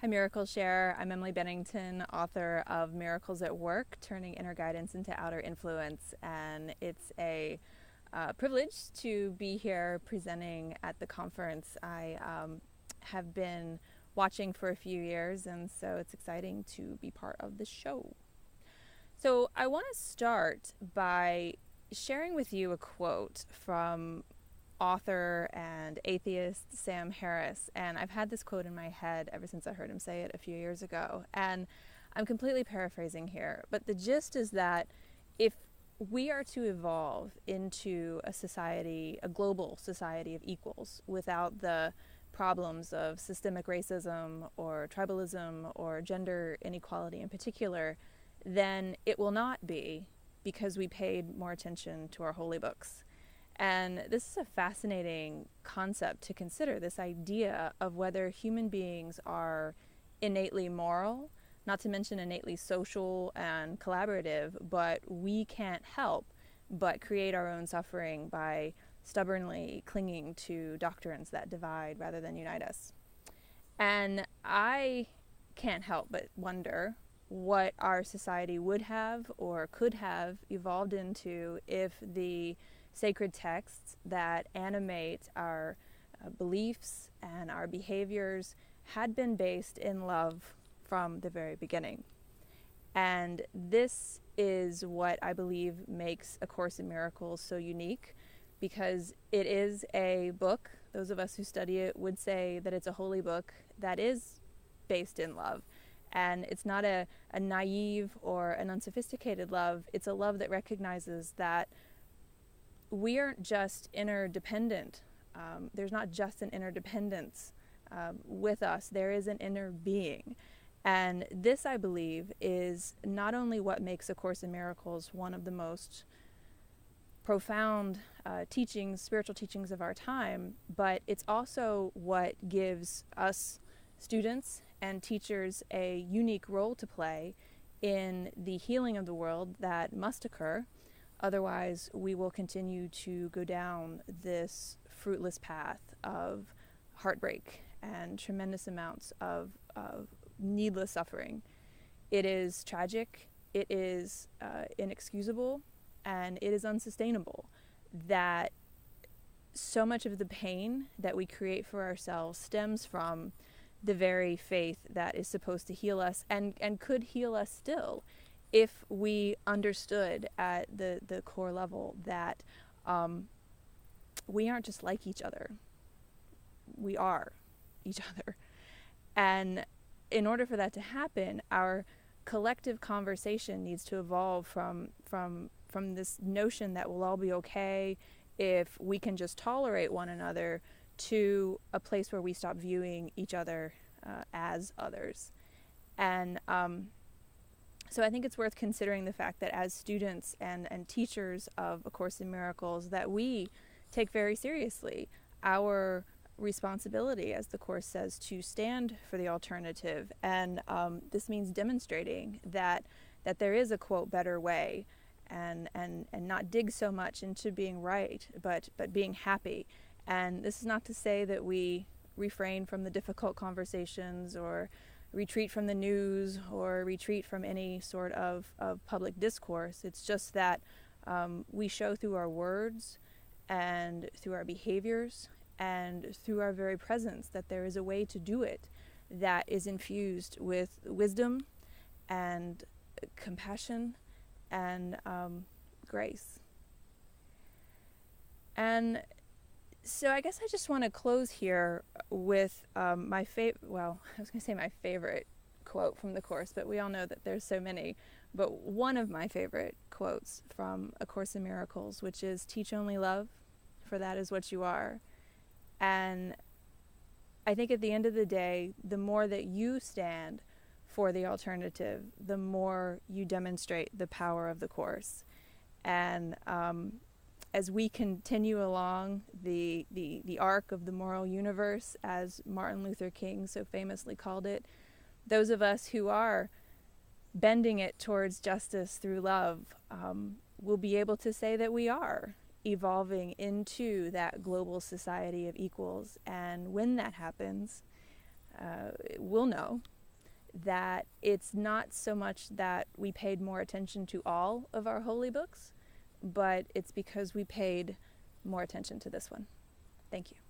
Hi, Miracle Share. I'm Emily Bennington, author of Miracles at Work, Turning Inner Guidance into Outer Influence. And it's a privilege to be here presenting at the conference. I have been watching for a few years, and so it's exciting to be part of the show. So I want to start by sharing with you a quote from author and atheist Sam Harris. And I've had this quote in my head ever since I heard him say it a few years ago. And I'm completely paraphrasing here, but the gist is that if we are to evolve into a society, a global society of equals, without the problems of systemic racism or tribalism or gender inequality in particular, then it will not be because we paid more attention to our holy books. And this is a fascinating concept to consider, this idea of whether human beings are innately moral, not to mention innately social and collaborative, but we can't help but create our own suffering by stubbornly clinging to doctrines that divide rather than unite us. And I can't help but wonder what our society would have or could have evolved into if the sacred texts that animate our beliefs and our behaviors had been based in love from the very beginning. And this is what I believe makes A Course in Miracles so unique, because it is a book. Those of us who study it would say that it's a holy book that is based in love. And it's not a naive or an unsophisticated love. It's a love that recognizes that we aren't just interdependent. There's not just an interdependence with us. There is an inner being. And this, I believe, is not only what makes A Course in Miracles one of the most profound teachings, spiritual teachings of our time, but it's also what gives us students and teachers a unique role to play in the healing of the world that must occur. Otherwise, we will continue to go down this fruitless path of heartbreak and tremendous amounts of needless suffering. It is tragic, it is inexcusable, and it is unsustainable that so much of the pain that we create for ourselves stems from the very faith that is supposed to heal us and could heal us still if we understood at the core level that we aren't just like each other. We are each other. And in order for that to happen, our collective conversation needs to evolve from this notion that we'll all be okay if we can just tolerate one another to a place where we stop viewing each other as others. And so I think it's worth considering the fact that as students and teachers of A Course in Miracles, that we take very seriously our responsibility, as the Course says, to stand for the alternative. And this means demonstrating that there is a, quote, better way, and not dig so much into being right, but being happy. And this is not to say that we refrain from the difficult conversations or retreat from the news or retreat from any sort of public discourse. It's just that we show through our words and through our behaviors and through our very presence that there is a way to do it that is infused with wisdom and compassion and grace. And so I guess I just want to close here with my favorite quote from the Course, but we all know that there's so many. But one of my favorite quotes from A Course in Miracles, which is, "Teach only love, for that is what you are." And I think at the end of the day, the more that you stand for the alternative, the more you demonstrate the power of the Course. And as we continue along the arc of the moral universe, as Martin Luther King so famously called it, those of us who are bending it towards justice through love will be able to say that we are evolving into that global society of equals. And when that happens, will know that it's not so much that we paid more attention to all of our holy books, but it's because we paid more attention to this one. Thank you.